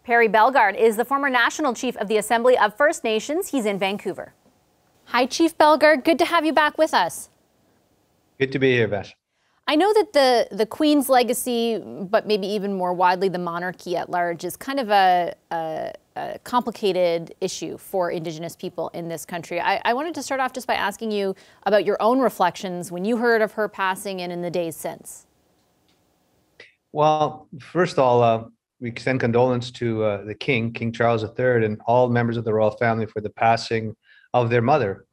Perry Bellegarde is the former National Chief of the Assembly of First Nations. He's in Vancouver. Hi, Chief Bellegarde. Good to have you back with us. Good to be here, Beth. I know that the Queen's legacy, but maybe even more widely the monarchy at large, is kind of a complicated issue for Indigenous people in this country. I wanted to start off just by asking you about your own reflections when you heard of her passing and in the days since. Well, first of all, we extend condolence to the King Charles III, and all members of the royal family for the passing of their mother.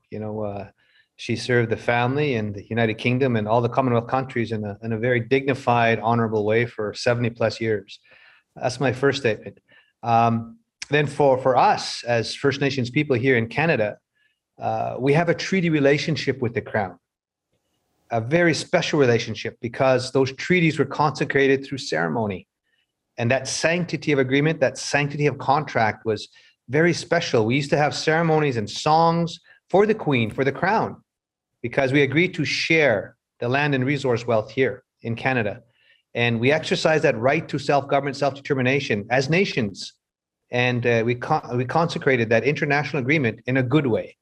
She served the family and the United Kingdom and all the Commonwealth countries in a very dignified, honorable way for 70 plus years. That's my first statement. Then for us as First Nations people here in Canada, we have a treaty relationship with the Crown, a very special relationship because those treaties were consecrated through ceremony. And that sanctity of agreement, that sanctity of contract was very special. We used to have ceremonies and songs for the Queen, for the Crown, because we agreed to share the land and resource wealth here in Canada. And we exercised that right to self-government, self-determination as nations. And we consecrated that international agreement in a good way.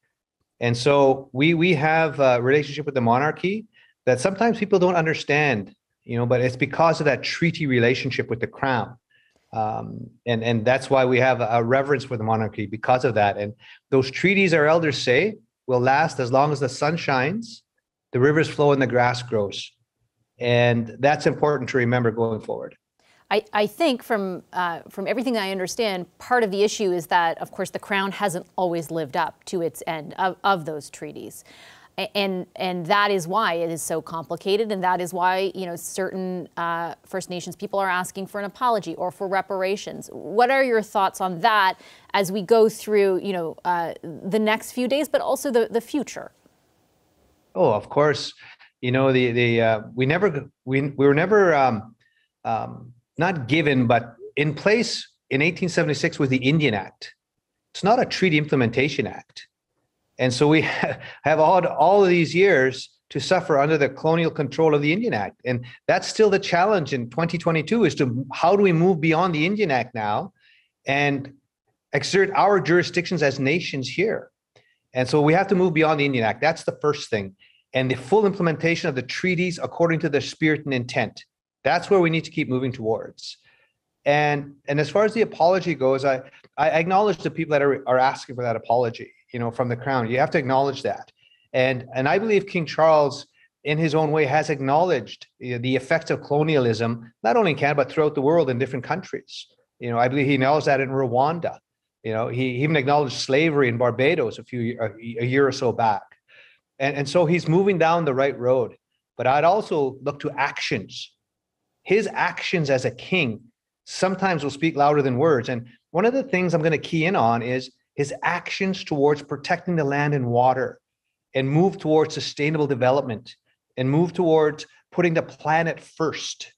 And so we have a relationship with the monarchy that sometimes people don't understand, but it's because of that treaty relationship with the Crown. And that's why we have a reverence for the monarchy because of that. And those treaties, our elders say, will last as long as the sun shines, the rivers flow, and the grass grows. And that's important to remember going forward. I think from everything I understand, part of the issue is that, of course, the Crown hasn't always lived up to its end of those treaties. And that is why it is so complicated, and that is why certain First Nations people are asking for an apology or for reparations. What are your thoughts on that as we go through the next few days, but also the future? Oh, of course, we were never not given, but in place in 1876 was the Indian Act. It's not a treaty implementation act. And so we have all of these years to suffer under the colonial control of the Indian Act. And that's still the challenge in 2022 is to how do we move beyond the Indian Act now and exert our jurisdictions as nations here. And so we have to move beyond the Indian Act. That's the first thing. And the full implementation of the treaties according to their spirit and intent. That's where we need to keep moving towards. And as far as the apology goes, I acknowledge the people that are asking for that apology. From the Crown. You have to acknowledge that. And I believe King Charles, in his own way, has acknowledged the effects of colonialism, not only in Canada, but throughout the world in different countries. I believe he acknowledged that in Rwanda. He even acknowledged slavery in Barbados a year or so back. And so he's moving down the right road. But I'd also look to actions. His actions as a king sometimes will speak louder than words. And one of the things I'm going to key in on is his actions towards protecting the land and water and move towards sustainable development and move towards putting the planet first,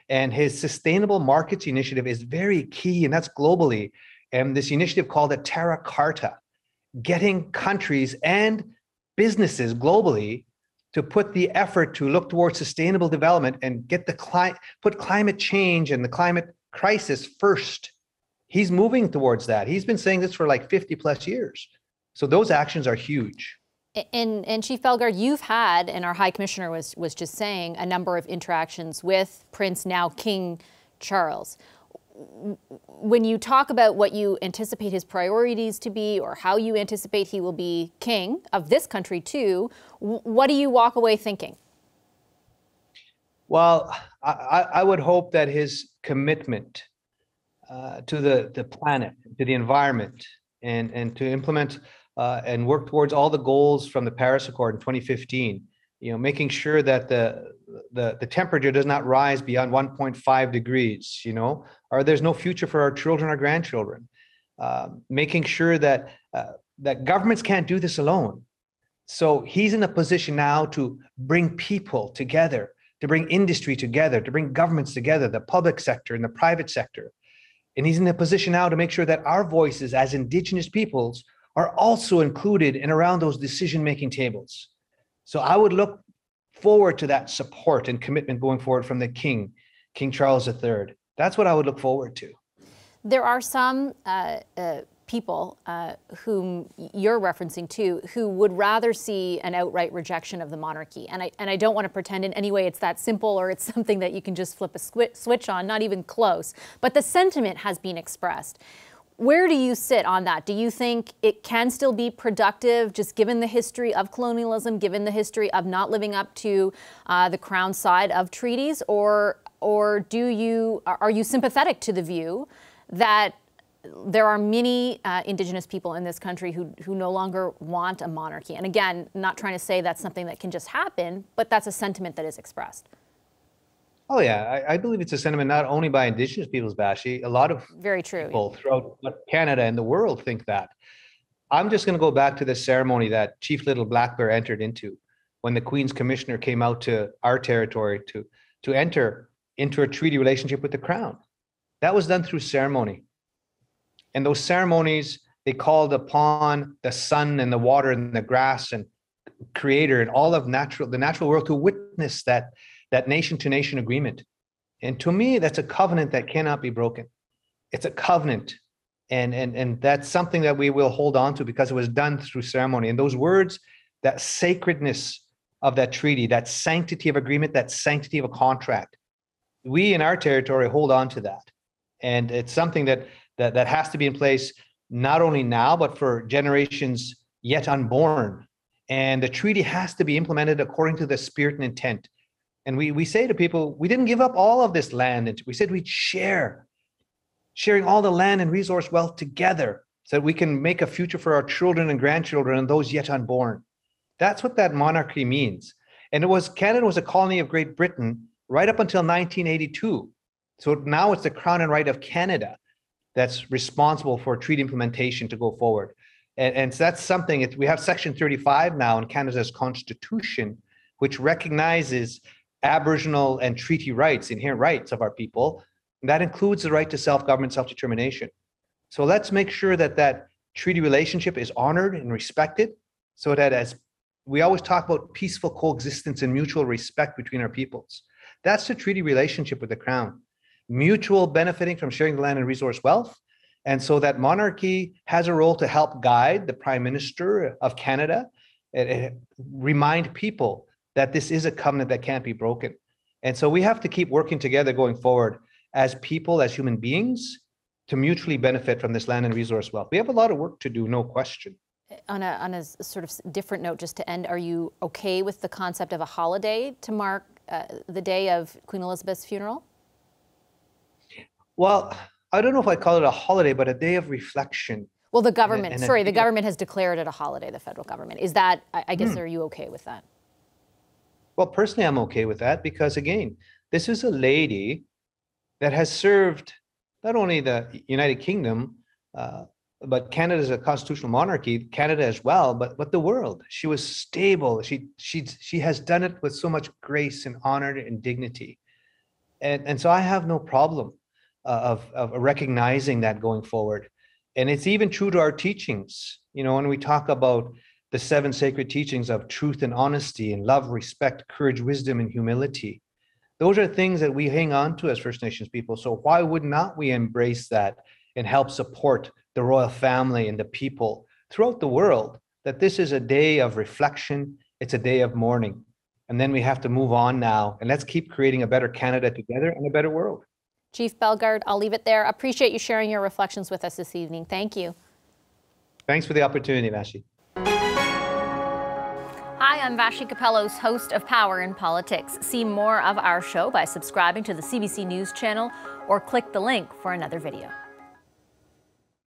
and his sustainable markets initiative is very key, and that's globally. And this initiative called the Terra Carta, getting countries and businesses globally to put the effort to look towards sustainable development and get put climate change and the climate crisis first. He's moving towards that. He's been saying this for like 50 plus years. So those actions are huge. And Chief Bellegarde, you've had, and our High Commissioner was just saying, a number of interactions with Prince, now King Charles. When you talk about what you anticipate his priorities to be or how you anticipate he will be king of this country too, what do you walk away thinking? Well, I would hope that his commitment to the planet, to the environment, and to implement and work towards all the goals from the Paris Accord in 2015. Making sure that the temperature does not rise beyond 1.5 degrees. Or there's no future for our children or grandchildren. Making sure that governments can't do this alone. So he's in a position now to bring people together, to bring industry together, to bring governments together, the public sector and the private sector. And he's in a position now to make sure that our voices as Indigenous peoples are also included and around those decision-making tables. So I would look forward to that support and commitment going forward from the King Charles III. That's what I would look forward to. There are some people whom you're referencing to who would rather see an outright rejection of the monarchy. And I don't want to pretend in any way it's that simple or it's something that you can just flip a switch on, not even close. But the sentiment has been expressed. Where do you sit on that? Do you think it can still be productive, just given the history of colonialism, given the history of not living up to the Crown side of treaties, or are you sympathetic to the view that there are many Indigenous people in this country who no longer want a monarchy? And again, not trying to say that's something that can just happen, but that's a sentiment that is expressed. Oh yeah, I believe it's a sentiment not only by Indigenous peoples, Bashi. A lot of very true people throughout Canada and the world think that. I'm just going to go back to the ceremony that Chief Little Black Bear entered into when the Queen's Commissioner came out to our territory to enter into a treaty relationship with the Crown. That was done through ceremony. And those ceremonies, they called upon the sun and the water and the grass and Creator and all of the natural world to witness that nation-to-nation agreement. And to me, that's a covenant that cannot be broken. It's a covenant. And that's something that we will hold on to because it was done through ceremony. And those words, that sacredness of that treaty, that sanctity of agreement, that sanctity of a contract, we in our territory hold on to that. And it's something that has to be in place not only now, but for generations yet unborn. And the treaty has to be implemented according to the spirit and intent. And we say to people, we didn't give up all of this land. And we said we'd sharing all the land and resource wealth together so that we can make a future for our children and grandchildren and those yet unborn. That's what that monarchy means. And Canada was a colony of Great Britain right up until 1982. So now it's the Crown and Right of Canada that's responsible for treaty implementation to go forward. And so that's something, we have Section 35 now in Canada's Constitution, which recognizes Aboriginal and treaty rights, inherent rights of our people. And that includes the right to self-government, self-determination. So let's make sure that that treaty relationship is honored and respected so that as we always talk about peaceful coexistence and mutual respect between our peoples. That's the treaty relationship with the Crown. Mutual benefiting from sharing the land and resource wealth. And so that monarchy has a role to help guide the Prime Minister of Canada and remind people that this is a covenant that can't be broken. And so we have to keep working together going forward as people, as human beings, to mutually benefit from this land and resource wealth. We have a lot of work to do, no question. On a sort of different note, just to end, are you okay with the concept of a holiday to mark the day of Queen Elizabeth's funeral? Well, I don't know if I call it a holiday, but a day of reflection. Well, the government, the government has declared it a holiday, the federal government. Is that, I guess, are you okay with that? Well, personally, I'm okay with that because, again, this is a lady that has served not only the United Kingdom, but Canada as a constitutional monarchy, Canada as well, but the world. She was stable. She has done it with so much grace and honor and dignity. And so I have no problem of recognizing that going forward. And it's even true to our teachings. You know, when we talk about the 7 sacred teachings of truth and honesty and love, respect, courage, wisdom, and humility, those are things that we hang on to as First Nations people. So why would not we embrace that and help support the royal family and the people throughout the world, that this is a day of reflection, it's a day of mourning. And then we have to move on now, and let's keep creating a better Canada together and a better world. Chief Bellegarde, I'll leave it there. Appreciate you sharing your reflections with us this evening. Thank you. Thanks for the opportunity, Vashi. Hi, I'm Vashi Capellos, host of Power in Politics. See more of our show by subscribing to the CBC News channel or click the link for another video.